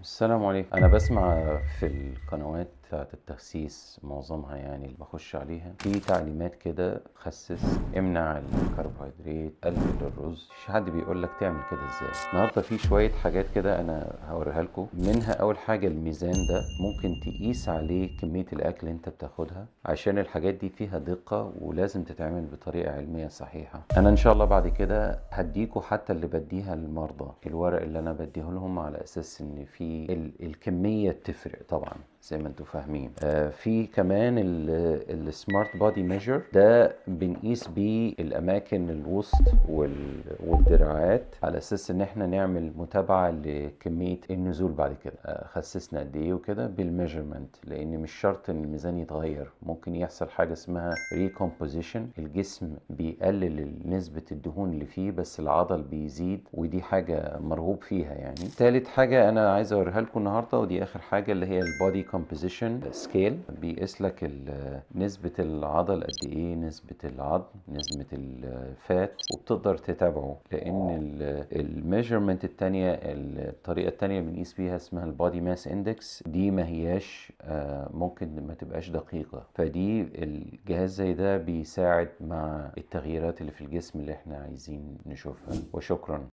السلام عليكم. انا بسمع في القنوات بتاعت التخسيس معظمها، يعني اللي بخش عليها في تعليمات كده: خسس، امنع الكربوهيدرات، قلل الرز. مفيش حد بيقول لك تعمل كده ازاي. النهارده في شويه حاجات كده انا هوريها لكم. منها اول حاجه الميزان ده، ممكن تقيس عليه كميه الاكل اللي انت بتاخدها، عشان الحاجات دي فيها دقه ولازم تتعمل بطريقه علميه صحيحه. انا ان شاء الله بعد كده هديكوا حتى اللي بديها للمرضى، الورق اللي انا بديه لهم، على اساس ان في الكمية تفرق طبعا زي ما انتم فاهمين. في كمان السمارت بودي ميجر ده، بنقيس بيه الاماكن الوسط والدراعات، على اساس ان احنا نعمل متابعة لكمية النزول بعد كده. خسسنا قد ايه وكده بالميجرمنت، لان مش شرط ان الميزان يتغير. ممكن يحصل حاجة اسمها ريكومبوزيشن، الجسم بيقلل نسبة الدهون اللي فيه بس العضل بيزيد، ودي حاجة مرغوب فيها يعني. تالت حاجة انا عايز اوريها لكم النهارده، ودي اخر حاجة، اللي هي البودي كومبوزيشن سكيل. بيقيس لك نسبة العضل قد ايه، نسبة العظم، نسبة الفات، وبتقدر تتابعه. لان الميجرمنت التانية، الطريقة التانية بنقيس بيها اسمها البودي ماس اندكس. دي ما هياش ممكن ما تبقاش دقيقة. فدي الجهاز زي ده بيساعد مع التغييرات اللي في الجسم اللي احنا عايزين نشوفها. وشكرا.